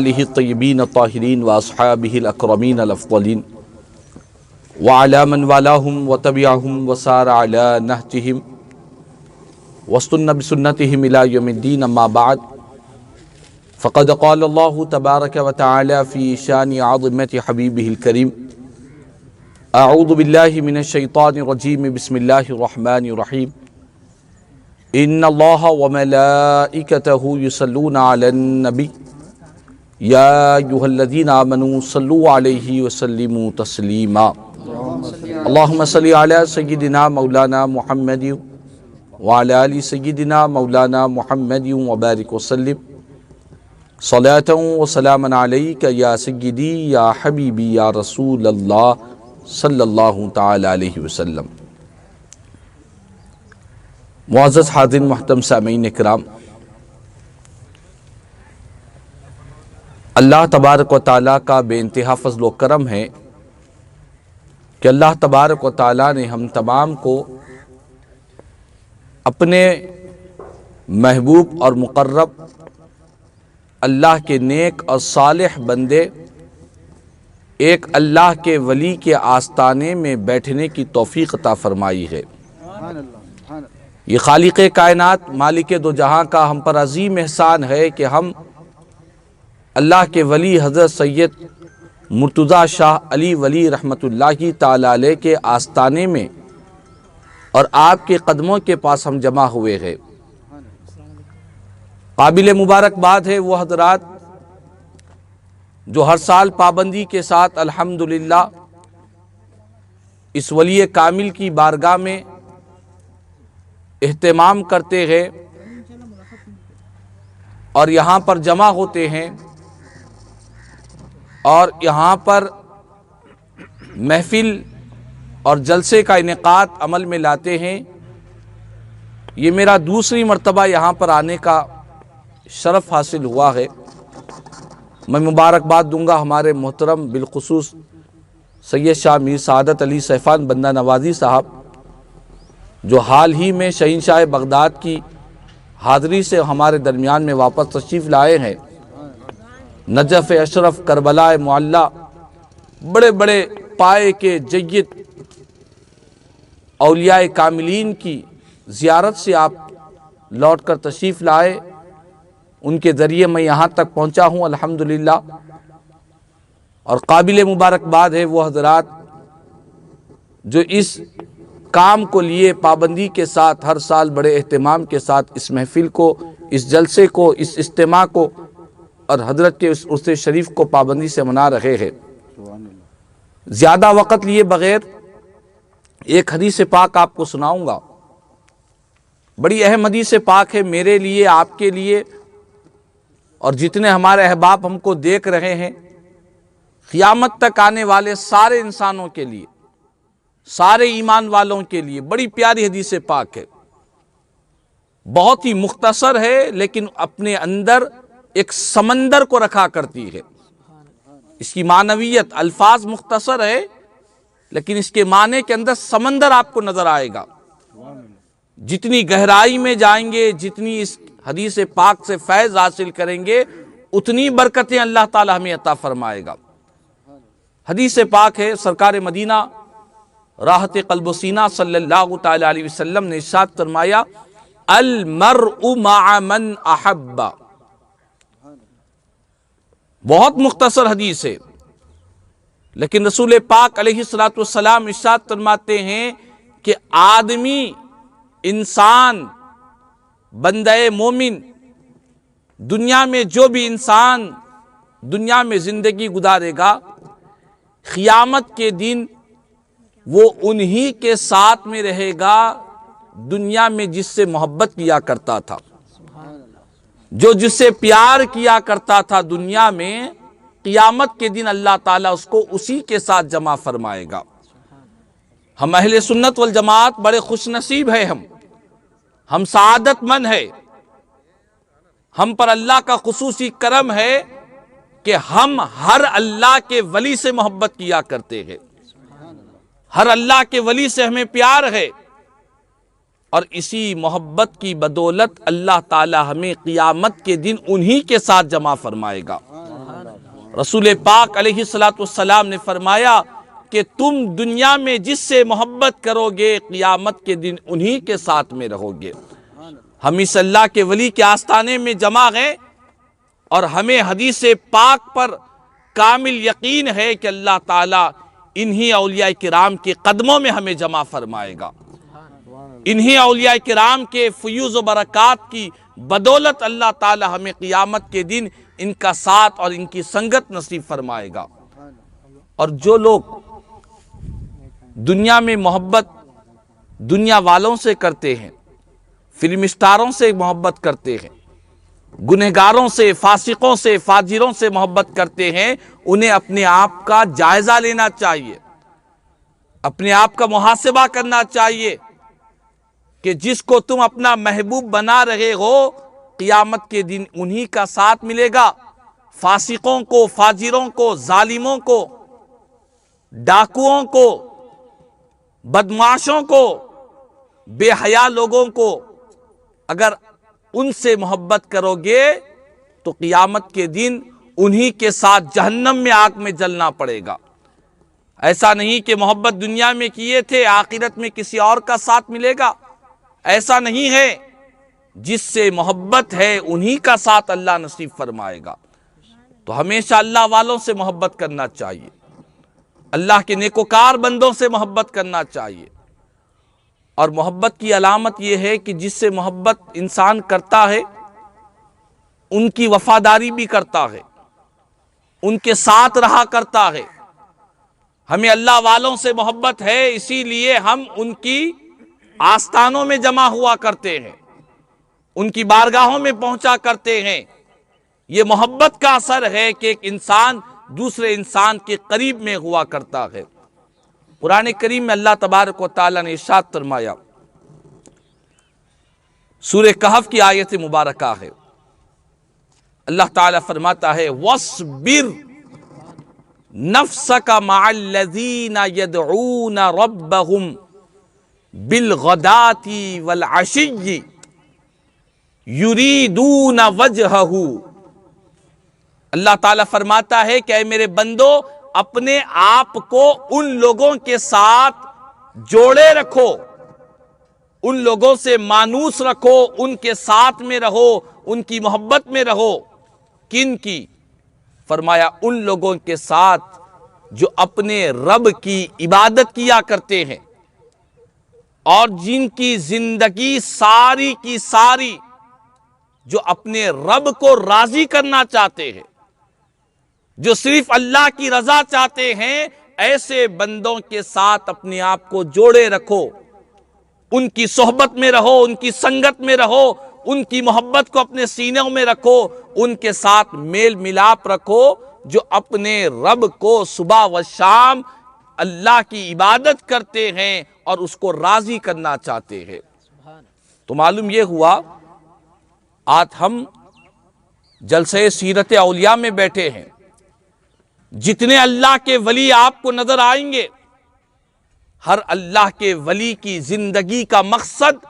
آلہ الطیبین الطاہرین واصحابہ الاکرمین الافضلین وعلی من والاہم وتبعہم وسار علی نہجہم واستنى بسنتہم الی یوم الدین اما بعد فقد قال اللہ تبارک وتعالی فی شان عظمت حبیبہ الکریم اعوذ باللہ من الشیطان الرجیم بسم اللہ الرحمن الرحیم ان اللہ وملائکتہ یصلون علی النبی یا ایہا الذین آمنوا صلوا علیہ وسلموا تسلیما اللہم صلی علی سیدنا مولانا محمد وعلی آل سیدنا مولانا محمد وبارک وسلم صلاة و سلاما علیک یا سیدی یا حبیبی یا رسول اللہ صلی اللہ تعالی علیہ وسلم۔ معزز حاضرین محترم سامعین اکرام، اللہ تبارک و تعالیٰ کا بے انتہا فضل و کرم ہے کہ اللہ تبارک و تعالیٰ نے ہم تمام کو اپنے محبوب اور مقرب اللہ کے نیک اور صالح بندے ایک اللہ کے ولی کے آستانے میں بیٹھنے کی توفیق عطا فرمائی ہے۔ یہ خالق کائنات مالک دو جہاں کا ہم پر عظیم احسان ہے کہ ہم اللہ کے ولی حضرت سید مرتضیٰ شاہ علی ولی رحمۃ اللہ تعالی علیہ کے آستانے میں اور آپ کے قدموں کے پاس ہم جمع ہوئے ہیں۔ قابل مبارکباد ہے وہ حضرات جو ہر سال پابندی کے ساتھ الحمدللہ اس ولی کامل کی بارگاہ میں اہتمام کرتے ہیں اور یہاں پر جمع ہوتے ہیں اور یہاں پر محفل اور جلسے کا انعقاد عمل میں لاتے ہیں۔ یہ میرا دوسری مرتبہ یہاں پر آنے کا شرف حاصل ہوا ہے۔ میں مبارکباد دوں گا ہمارے محترم بالخصوص سید شاہ میر سعادت علی سیفان بندہ نوازی صاحب، جو حال ہی میں شہنشاہ بغداد کی حاضری سے ہمارے درمیان میں واپس تشریف لائے ہیں۔ نجف اشرف کربلا معلیٰ بڑے بڑے پائے کے جید اولیاء کاملین کی زیارت سے آپ لوٹ کر تشریف لائے، ان کے ذریعے میں یہاں تک پہنچا ہوں الحمدللہ۔ اور قابل مبارکباد ہے وہ حضرات جو اس کام کو لیے پابندی کے ساتھ ہر سال بڑے اہتمام کے ساتھ اس محفل کو، اس جلسے کو، اس اجتماع کو اور حضرت کے اس عرس شریف کو پابندی سے منا رہے ہیں۔ زیادہ وقت لیے بغیر ایک حدیث پاک آپ کو سناؤں گا۔ بڑی اہم حدیث پاک ہے میرے لیے، آپ کے لیے اور جتنے ہمارے احباب ہم کو دیکھ رہے ہیں، قیامت تک آنے والے سارے انسانوں کے لیے، سارے ایمان والوں کے لیے بڑی پیاری حدیث پاک ہے۔ بہت ہی مختصر ہے لیکن اپنے اندر ایک سمندر کو رکھا کرتی ہے۔ اس کی معنویت، الفاظ مختصر ہے لیکن اس کے معنی کے اندر سمندر آپ کو نظر آئے گا۔ جتنی گہرائی میں جائیں گے، جتنی اس حدیث پاک سے فیض حاصل کریں گے، اتنی برکتیں اللہ تعالی ہمیں عطا فرمائے گا۔ حدیث پاک ہے، سرکار مدینہ راحت قلب و سینہ صلی اللہ تعالی علیہ وسلم نے ارشاد فرمایا، المرء مع من احب۔ بہت مختصر حدیث ہے لیکن رسول پاک علیہ السلام ارشاد فرماتے ہیں کہ آدمی، انسان، بندہ مومن، دنیا میں جو بھی انسان دنیا میں زندگی گزارے گا، قیامت کے دن وہ انہی کے ساتھ میں رہے گا دنیا میں جس سے محبت کیا کرتا تھا، جو جس سے پیار کیا کرتا تھا دنیا میں، قیامت کے دن اللہ تعالیٰ اس کو اسی کے ساتھ جمع فرمائے گا۔ ہم اہل سنت والجماعت بڑے خوش نصیب ہیں، ہم سعادت مند ہیں، ہم پر اللہ کا خصوصی کرم ہے کہ ہم ہر اللہ کے ولی سے محبت کیا کرتے ہیں، ہر اللہ کے ولی سے ہمیں پیار ہے اور اسی محبت کی بدولت اللہ تعالی ہمیں قیامت کے دن انہی کے ساتھ جمع فرمائے گا۔ رسول پاک علیہ الصلوۃ والسلام نے فرمایا کہ تم دنیا میں جس سے محبت کرو گے قیامت کے دن انہی کے ساتھ میں رہو گے۔ ہم اس اللہ کے ولی کے آستانے میں جمع ہیں اور ہمیں حدیث پاک پر کامل یقین ہے کہ اللہ تعالیٰ انہی اولیاء کرام کے قدموں میں ہمیں جمع فرمائے گا۔ انہی اولیاء کرام کے فیوز و برکات کی بدولت اللہ تعالیٰ ہمیں قیامت کے دن ان کا ساتھ اور ان کی سنگت نصیب فرمائے گا۔ اور جو لوگ دنیا میں محبت دنیا والوں سے کرتے ہیں، فلم اسٹاروں سے محبت کرتے ہیں، گنہگاروں سے، فاسقوں سے، فاجروں سے محبت کرتے ہیں، انہیں اپنے آپ کا جائزہ لینا چاہیے، اپنے آپ کا محاسبہ کرنا چاہیے کہ جس کو تم اپنا محبوب بنا رہے ہو قیامت کے دن انہی کا ساتھ ملے گا۔ فاسقوں کو، فاجروں کو، ظالموں کو، ڈاکوؤں کو، بدمعاشوں کو، بے حیا لوگوں کو اگر ان سے محبت کرو گے تو قیامت کے دن انہی کے ساتھ جہنم میں آگ میں جلنا پڑے گا۔ ایسا نہیں کہ محبت دنیا میں کیے تھے آخرت میں کسی اور کا ساتھ ملے گا، ایسا نہیں ہے۔ جس سے محبت ہے انہی کا ساتھ اللہ نصیب فرمائے گا۔ تو ہمیشہ اللہ والوں سے محبت کرنا چاہیے، اللہ کے نیکوکار بندوں سے محبت کرنا چاہیے۔ اور محبت کی علامت یہ ہے کہ جس سے محبت انسان کرتا ہے ان کی وفاداری بھی کرتا ہے، ان کے ساتھ رہا کرتا ہے۔ ہمیں اللہ والوں سے محبت ہے، اسی لیے ہم ان کی آستانوں میں جمع ہوا کرتے ہیں، ان کی بارگاہوں میں پہنچا کرتے ہیں۔ یہ محبت کا اثر ہے کہ ایک انسان دوسرے انسان کے قریب میں ہوا کرتا ہے۔ قرآن کریم میں اللہ تبارک و تعالیٰ نے ارشاد فرمایا، سورہ کہف کی آیت مبارکہ ہے، اللہ تعالیٰ فرماتا ہے وَاصْبِرْ نَفْسَكَ مَعَ الَّذِينَ يَدْعُونَ رَبَّهُمْ بِالْغَدَاةِ وَالْعَشِيِّ يُرِيدُونَ وَجْهَهُ۔ اللہ تعالیٰ فرماتا ہے کہ اے میرے بندو اپنے آپ کو ان لوگوں کے ساتھ جوڑے رکھو، ان لوگوں سے مانوس رکھو، ان کے ساتھ میں رہو، ان کی محبت میں رہو۔ کن کی؟ فرمایا ان لوگوں کے ساتھ جو اپنے رب کی عبادت کیا کرتے ہیں اور جن کی زندگی ساری کی ساری جو اپنے رب کو راضی کرنا چاہتے ہیں، جو صرف اللہ کی رضا چاہتے ہیں، ایسے بندوں کے ساتھ اپنے آپ کو جوڑے رکھو، ان کی صحبت میں رہو، ان کی سنگت میں رہو، ان کی محبت کو اپنے سینوں میں رکھو، ان کے ساتھ میل ملاپ رکھو جو اپنے رب کو صبح و شام اللہ کی عبادت کرتے ہیں اور اس کو راضی کرنا چاہتے ہیں۔ تو معلوم یہ ہوا آج ہم جلسہ سیرت اولیاء میں بیٹھے ہیں، جتنے اللہ کے ولی آپ کو نظر آئیں گے، ہر اللہ کے ولی کی زندگی کا مقصد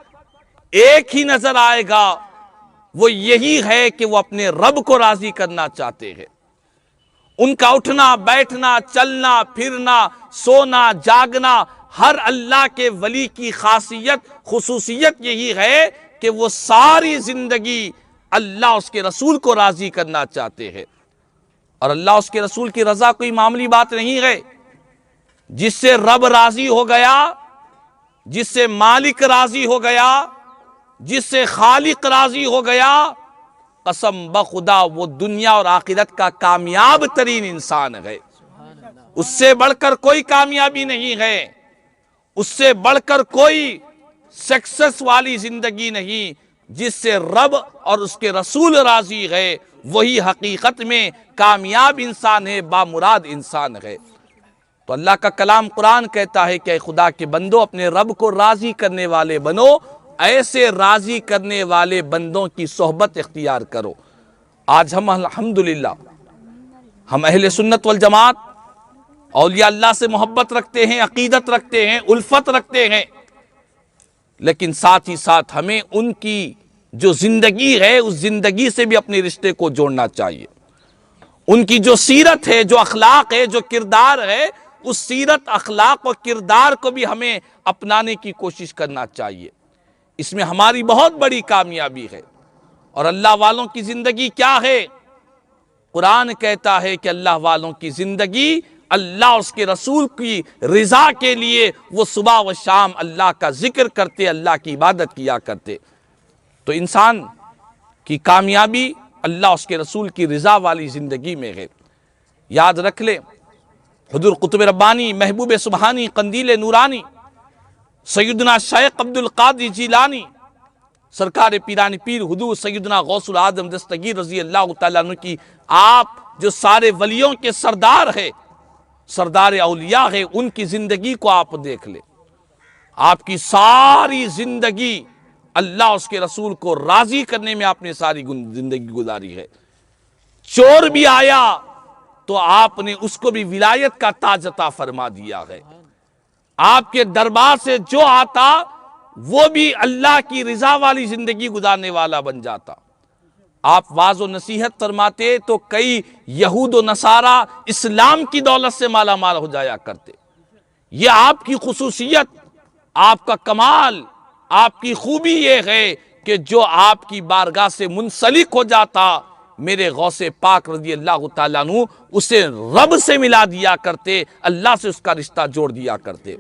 ایک ہی نظر آئے گا، وہ یہی ہے کہ وہ اپنے رب کو راضی کرنا چاہتے ہیں۔ ان کا اٹھنا، بیٹھنا، چلنا، پھرنا، سونا، جاگنا، ہر اللہ کے ولی کی خاصیت، خصوصیت یہی ہے کہ وہ ساری زندگی اللہ اس کے رسول کو راضی کرنا چاہتے ہیں۔ اور اللہ اس کے رسول کی رضا کوئی معمولی بات نہیں ہے۔ جس سے رب راضی ہو گیا، جس سے مالک راضی ہو گیا، جس سے خالق راضی ہو گیا، قسم بخدا وہ دنیا اور آخرت کا کامیاب ترین انسان ہے۔ اس سے بڑھ کر کوئی کامیابی نہیں ہے، اس سے بڑھ کر کوئی سکسس والی زندگی نہیں۔ جس سے رب اور اس کے رسول راضی ہے وہی حقیقت میں کامیاب انسان ہے، بامراد انسان ہے۔ تو اللہ کا کلام قرآن کہتا ہے کہ اے خدا کے بندو اپنے رب کو راضی کرنے والے بنو، ایسے راضی کرنے والے بندوں کی صحبت اختیار کرو۔ آج ہم الحمدللہ ہم اہل سنت والجماعت اولیاء اللہ سے محبت رکھتے ہیں، عقیدت رکھتے ہیں، الفت رکھتے ہیں، لیکن ساتھ ہی ساتھ ہمیں ان کی جو زندگی ہے اس زندگی سے بھی اپنے رشتے کو جوڑنا چاہیے، ان کی جو سیرت ہے، جو اخلاق ہے، جو کردار ہے، اس سیرت، اخلاق اور کردار کو بھی ہمیں اپنانے کی کوشش کرنا چاہیے۔ اس میں ہماری بہت بڑی کامیابی ہے۔ اور اللہ والوں کی زندگی کیا ہے؟ قرآن کہتا ہے کہ اللہ والوں کی زندگی اللہ اس کے رسول کی رضا کے لیے وہ صبح و شام اللہ کا ذکر کرتے، اللہ کی عبادت کیا کرتے۔ تو انسان کی کامیابی اللہ اس کے رسول کی رضا والی زندگی میں ہے۔ یاد رکھ لیں، حضور قطب ربانی، محبوب سبحانی، قندیل نورانی، سیدنا شیخ عبد القادر جیلانی، سرکار پیرانی پیر حضور سیدنا غوث العظم دستگیر رضی اللہ تعالیٰ عنہ کی، آپ جو سارے ولیوں کے سردار ہے، سردار اولیاء ہے، ان کی زندگی کو آپ دیکھ لیں۔ آپ کی ساری زندگی اللہ اس کے رسول کو راضی کرنے میں آپ نے ساری زندگی گزاری ہے۔ چور بھی آیا تو آپ نے اس کو بھی ولایت کا تاج عطا فرما دیا ہے۔ آپ کے دربار سے جو آتا وہ بھی اللہ کی رضا والی زندگی گزارنے والا بن جاتا۔ آپ واعظ و نصیحت فرماتے تو کئی یہود و نصارہ اسلام کی دولت سے مالا مال ہو جایا کرتے۔ یہ آپ کی خصوصیت، آپ کا کمال، آپ کی خوبی یہ ہے کہ جو آپ کی بارگاہ سے منسلک ہو جاتا، میرے غوث پاک رضی اللہ تعالیٰ عنہ اسے رب سے ملا دیا کرتے، اللہ سے اس کا رشتہ جوڑ دیا کرتے۔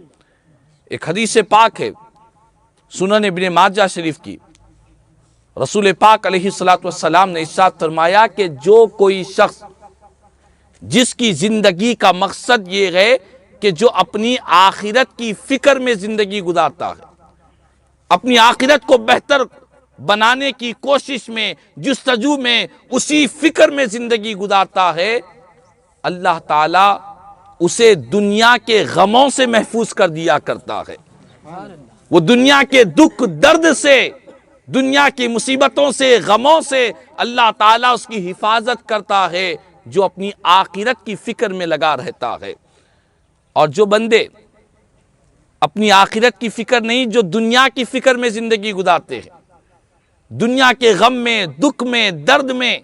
ایک حدیث پاک ہے سنن ابن ماجہ شریف کی، رسول پاک علیہ السلام نے ارشاد فرمایا کہ جو کوئی شخص جس کی زندگی کا مقصد یہ ہے کہ جو اپنی آخرت کی فکر میں زندگی گزارتا ہے، اپنی آخرت کو بہتر بنانے کی کوشش میں، جستجو میں، اسی فکر میں زندگی گزارتا ہے، اللہ تعالیٰ اسے دنیا کے غموں سے محفوظ کر دیا کرتا ہے۔ وہ دنیا کے دکھ درد سے، دنیا کی مصیبتوں سے، غموں سے اللہ تعالیٰ اس کی حفاظت کرتا ہے جو اپنی آخرت کی فکر میں لگا رہتا ہے۔ اور جو بندے اپنی آخرت کی فکر نہیں، جو دنیا کی فکر میں زندگی گزارتے ہیں، دنیا کے غم میں، دکھ میں، درد میں،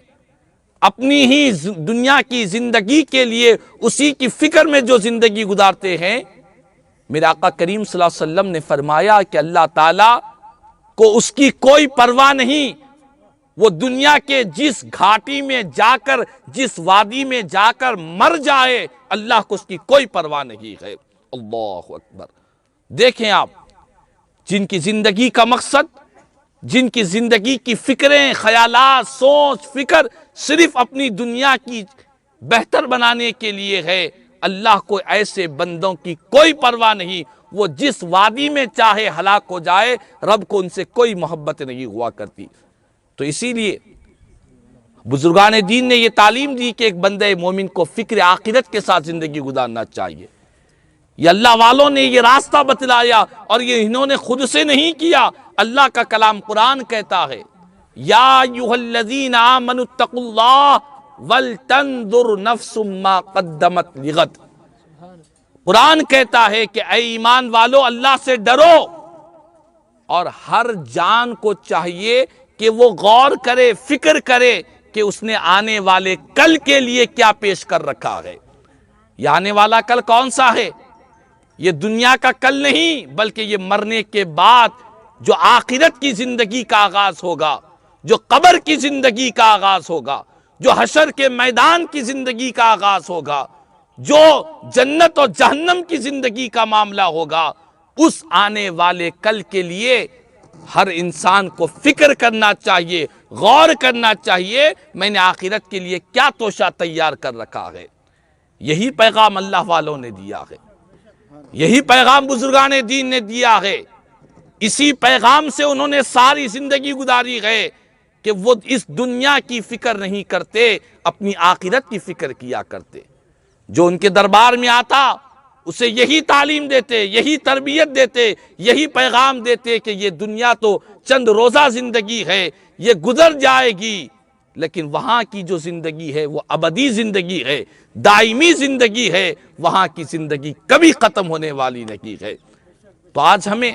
اپنی ہی دنیا کی زندگی کے لیے اسی کی فکر میں جو زندگی گزارتے ہیں، میرے آقا کریم صلی اللہ علیہ وسلم نے فرمایا کہ اللہ تعالیٰ کو اس کی کوئی پرواہ نہیں، وہ دنیا کے جس گھاٹی میں جا کر، جس وادی میں جا کر مر جائے، اللہ کو اس کی کوئی پرواہ نہیں ہے۔ اللہ اکبر۔ دیکھیں آپ، جن کی زندگی کا مقصد، جن کی زندگی کی فکریں، خیالات، سوچ، فکر صرف اپنی دنیا کی بہتر بنانے کے لیے ہے، اللہ کو ایسے بندوں کی کوئی پرواہ نہیں، وہ جس وادی میں چاہے ہلاک ہو جائے، رب کو ان سے کوئی محبت نہیں ہوا کرتی۔ تو اسی لیے بزرگان دین نے یہ تعلیم دی کہ ایک بندہ مومن کو فکر آخرت کے ساتھ زندگی گزارنا چاہیے۔ یہ اللہ والوں نے یہ راستہ بتلایا، اور یہ انہوں نے خود سے نہیں کیا، اللہ کا کلام قرآن کہتا ہے، یا ایھا الذین آمنوا اتقوا اللہ ولتنظر نفس ما قدمت لغد۔ قرآن کہتا ہے کہ اے ایمان والو، اللہ سے ڈرو، اور ہر جان کو چاہیے کہ وہ غور کرے، فکر کرے کہ اس نے آنے والے کل کے لیے کیا پیش کر رکھا ہے۔ یہ آنے والا کل کون سا ہے؟ یہ دنیا کا کل نہیں، بلکہ یہ مرنے کے بعد جو آخرت کی زندگی کا آغاز ہوگا، جو قبر کی زندگی کا آغاز ہوگا، جو حشر کے میدان کی زندگی کا آغاز ہوگا، جو جنت اور جہنم کی زندگی کا معاملہ ہوگا، اس آنے والے کل کے لیے ہر انسان کو فکر کرنا چاہیے، غور کرنا چاہیے، میں نے آخرت کے لیے کیا توشہ تیار کر رکھا ہے۔ یہی پیغام اللہ والوں نے دیا ہے، یہی پیغام بزرگان دین نے دیا ہے، اسی پیغام سے انہوں نے ساری زندگی گزاری ہے کہ وہ اس دنیا کی فکر نہیں کرتے، اپنی آخرت کی فکر کیا کرتے۔ جو ان کے دربار میں آتا اسے یہی تعلیم دیتے، یہی تربیت دیتے، یہی پیغام دیتے کہ یہ دنیا تو چند روزہ زندگی ہے، یہ گزر جائے گی، لیکن وہاں کی جو زندگی ہے وہ ابدی زندگی ہے، دائمی زندگی ہے، وہاں کی زندگی کبھی ختم ہونے والی نہیں ہے۔ تو آج ہمیں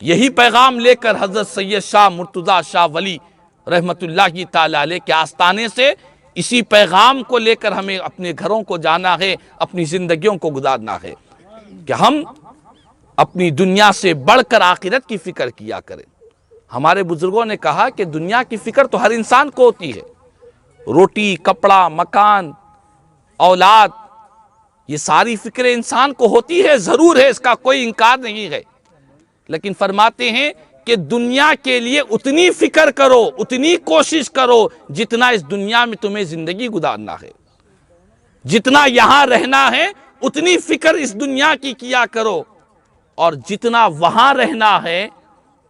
یہی پیغام لے کر حضرت سید شاہ مرتضیٰ شاہ ولی رحمت اللہ تعالیٰ علیہ کے آستانے سے اسی پیغام کو لے کر ہمیں اپنے گھروں کو جانا ہے، اپنی زندگیوں کو گزارنا ہے کہ ہم اپنی دنیا سے بڑھ کر آخرت کی فکر کیا کریں۔ ہمارے بزرگوں نے کہا کہ دنیا کی فکر تو ہر انسان کو ہوتی ہے، روٹی، کپڑا، مکان، اولاد، یہ ساری فکریں انسان کو ہوتی ہے، ضرور ہے، اس کا کوئی انکار نہیں ہے، لیکن فرماتے ہیں کہ دنیا کے لیے اتنی فکر کرو، اتنی کوشش کرو جتنا اس دنیا میں تمہیں زندگی گزارنا ہے، جتنا یہاں رہنا ہے اتنی فکر اس دنیا کی کیا کرو، اور جتنا وہاں رہنا ہے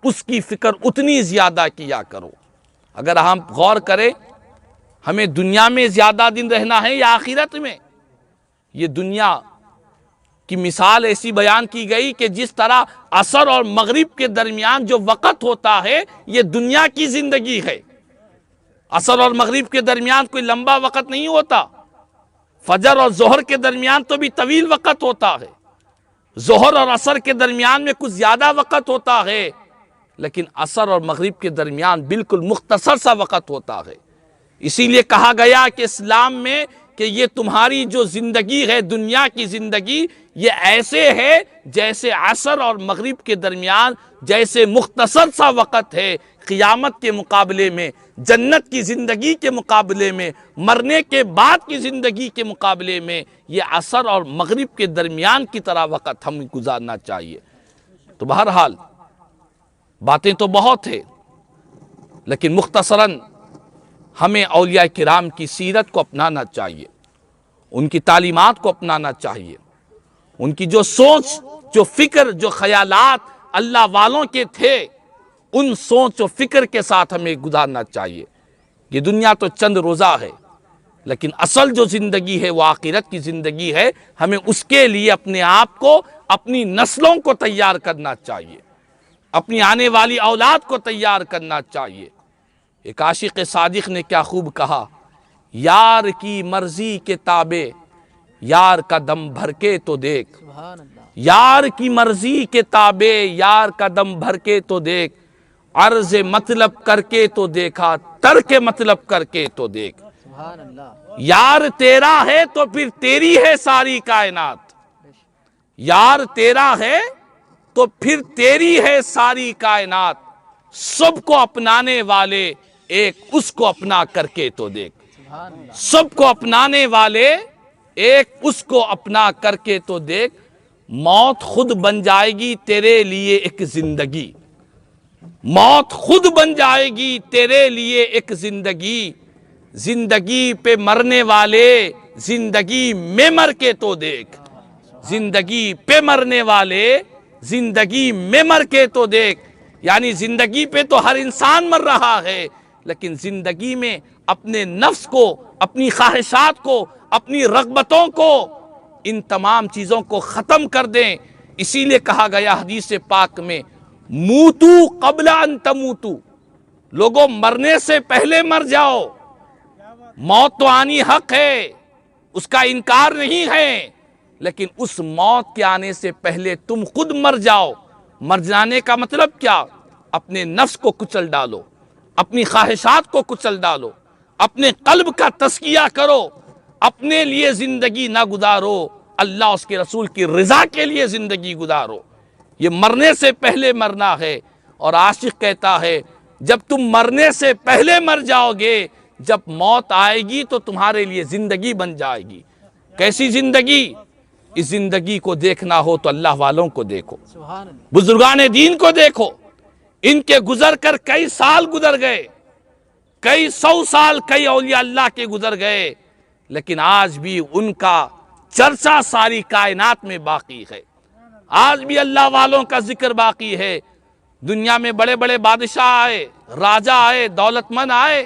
اس کی فکر اتنی زیادہ کیا کرو۔ اگر ہم غور کریں ہمیں دنیا میں زیادہ دن رہنا ہے یا آخرت میں، یہ دنیا کی مثال ایسی بیان کی گئی کہ جس طرح عصر اور مغرب کے درمیان جو وقت ہوتا ہے یہ دنیا کی زندگی ہے۔ عصر اور مغرب کے درمیان کوئی لمبا وقت نہیں ہوتا، فجر اور ظہر کے درمیان تو بھی طویل وقت ہوتا ہے، ظہر اور عصر کے درمیان میں کچھ زیادہ وقت ہوتا ہے، لیکن عصر اور مغرب کے درمیان بالکل مختصر سا وقت ہوتا ہے۔ اسی لیے کہا گیا کہ اسلام میں کہ یہ تمہاری جو زندگی ہے دنیا کی زندگی، یہ ایسے ہے جیسے عصر اور مغرب کے درمیان جیسے مختصر سا وقت ہے، قیامت کے مقابلے میں، جنت کی زندگی کے مقابلے میں، مرنے کے بعد کی زندگی کے مقابلے میں یہ عصر اور مغرب کے درمیان کی طرح وقت ہمیں گزارنا چاہیے۔ تو بہرحال باتیں تو بہت ہیں، لیکن مختصراً ہمیں اولیاء کرام کی سیرت کو اپنانا چاہیے، ان کی تعلیمات کو اپنانا چاہیے، ان کی جو سوچ، جو فکر، جو خیالات اللہ والوں کے تھے ان سوچ و فکر کے ساتھ ہمیں گزارنا چاہیے۔ یہ دنیا تو چند روزہ ہے، لیکن اصل جو زندگی ہے وہ آخرت کی زندگی ہے، ہمیں اس کے لیے اپنے آپ کو، اپنی نسلوں کو تیار کرنا چاہیے، اپنی آنے والی اولاد کو تیار کرنا چاہیے۔ ایک عاشق صادق نے کیا خوب کہا، یار کی مرضی کے تابع یار کا دم بھر کے تو دیکھ، یار کی مرضی کے تابع یار کا دم بھر کے تو دیکھ، عرض مطلب کر کے تو دیکھا، ترک مطلب کر کے تو دیکھ۔ یار تیرا ہے تو پھر تیری ہے ساری کائنات، یار تیرا ہے تو پھر تیری ہے ساری کائنات، سب کو اپنانے والے ایک اس کو اپنا کر کے تو دیکھ، سب کو اپنانے والے ایک اس کو اپنا کر کے تو دیکھ، موت خود بن جائے گی تیرے لیے ایک زندگی، موت خود بن جائے گی تیرے لیے ایک زندگی، زندگی پہ مرنے والے زندگی میں مر کے تو دیکھ، زندگی پہ مرنے والے زندگی میں مر کے تو دیکھ۔ یعنی زندگی پہ تو ہر انسان مر رہا ہے، لیکن زندگی میں اپنے نفس کو، اپنی خواہشات کو، اپنی رغبتوں کو، ان تمام چیزوں کو ختم کر دیں۔ اسی لیے کہا گیا حدیث پاک میں، موتو قبل ان تموتو، لوگوں مرنے سے پہلے مر جاؤ۔ موت تو آنی حق ہے، اس کا انکار نہیں ہے، لیکن اس موت کے آنے سے پہلے تم خود مر جاؤ۔ مر جانے کا مطلب کیا؟ اپنے نفس کو کچل ڈالو، اپنی خواہشات کو کچل ڈالو، اپنے قلب کا تزکیہ کرو، اپنے لیے زندگی نہ گزارو، اللہ اس کے رسول کی رضا کے لیے زندگی گزارو۔ یہ مرنے سے پہلے مرنا ہے، اور عاشق کہتا ہے جب تم مرنے سے پہلے مر جاؤ گے، جب موت آئے گی تو تمہارے لیے زندگی بن جائے گی۔ کیسی زندگی؟ اس زندگی کو دیکھنا ہو تو اللہ والوں کو دیکھو، بزرگان دین کو دیکھو، ان کے گزر کر کئی سال گزر گئے، کئی سو سال کئی اولیاء اللہ کے گزر گئے، لیکن آج بھی ان کا چرچا ساری کائنات میں باقی ہے، آج بھی اللہ والوں کا ذکر باقی ہے۔ دنیا میں بڑے بڑے بادشاہ آئے، راجہ آئے، دولت مند آئے،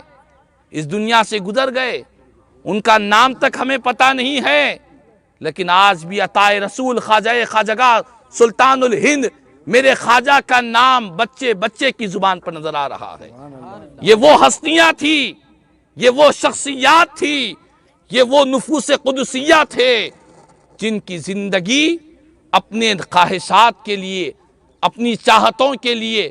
اس دنیا سے گزر گئے، ان کا نام تک ہمیں پتہ نہیں ہے، لیکن آج بھی عطائے رسول خواجہ خواجگاہ سلطان الہند میرے خواجہ کا نام بچے بچے کی زبان پر نظر آ رہا ہے۔ یہ وہ ہستیاں تھی، یہ وہ شخصیات تھی، یہ وہ نفوس قدسیہ تھے جن کی زندگی اپنے خواہشات کے لیے، اپنی چاہتوں کے لیے،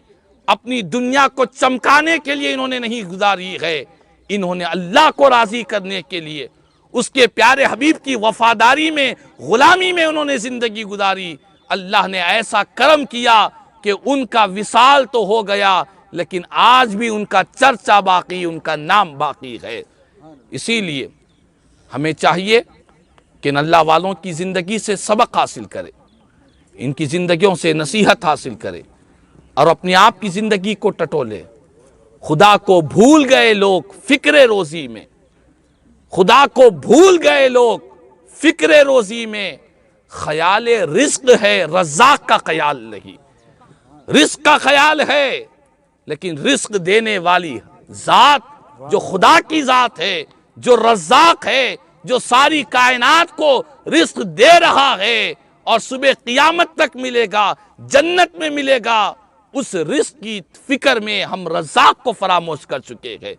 اپنی دنیا کو چمکانے کے لیے انہوں نے نہیں گزاری ہے، انہوں نے اللہ کو راضی کرنے کے لیے اس کے پیارے حبیب کی وفاداری میں، غلامی میں انہوں نے زندگی گزاری۔ اللہ نے ایسا کرم کیا کہ ان کا وصال تو ہو گیا، لیکن آج بھی ان کا چرچا باقی، ان کا نام باقی ہے۔ اسی لیے ہمیں چاہیے کہ ان اللہ والوں کی زندگی سے سبق حاصل کرے، ان کی زندگیوں سے نصیحت حاصل کرے اور اپنے آپ کی زندگی کو ٹٹولے۔ خدا کو بھول گئے لوگ فکر روزی میں، خدا کو بھول گئے لوگ فکر روزی میں، خیال رزق ہے رزاق کا خیال نہیں۔ رزق کا خیال ہے لیکن رزق دینے والی ذات جو خدا کی ذات ہے، جو رزاق ہے، جو ساری کائنات کو رزق دے رہا ہے اور صبح قیامت تک ملے گا، جنت میں ملے گا، اس رزق کی فکر میں ہم رزاق کو فراموش کر چکے ہیں۔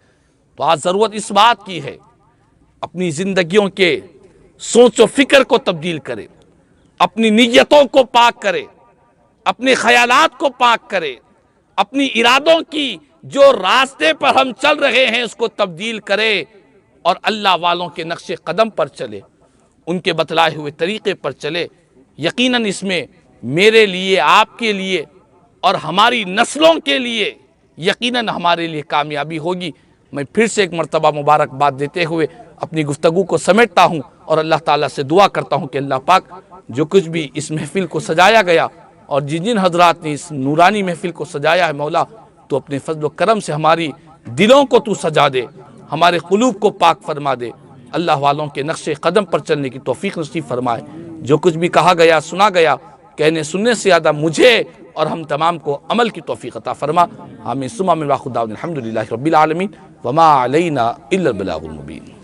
تو آج ضرورت اس بات کی ہے اپنی زندگیوں کے سوچ و فکر کو تبدیل کرے، اپنی نیتوں کو پاک کرے، اپنے خیالات کو پاک کرے، اپنی ارادوں کی جو راستے پر ہم چل رہے ہیں اس کو تبدیل کرے اور اللہ والوں کے نقش قدم پر چلے، ان کے بتلائے ہوئے طریقے پر چلے۔ یقیناً اس میں میرے لیے، آپ کے لیے اور ہماری نسلوں کے لیے یقیناً ہمارے لیے کامیابی ہوگی۔ میں پھر سے ایک مرتبہ مبارکباد دیتے ہوئے اپنی گفتگو کو سمیٹتا ہوں اور اللہ تعالیٰ سے دعا کرتا ہوں کہ اللہ پاک جو کچھ بھی اس محفل کو سجایا گیا اور جن جن حضرات نے اس نورانی محفل کو سجایا ہے، مولا تو اپنے فضل و کرم سے ہماری دلوں کو تو سجا دے، ہمارے قلوب کو پاک فرما دے، اللہ والوں کے نقش قدم پر چلنے کی توفیق نصیب فرمائے۔ جو کچھ بھی کہا گیا، سنا گیا، کہنے سننے سے زیادہ مجھے اور ہم تمام کو عمل کی توفیق عطا فرما۔ آمین ثم آمین، وآخر دعوانا الحمدللہ رب العالمین، وما علینا الا البلاغ المبین۔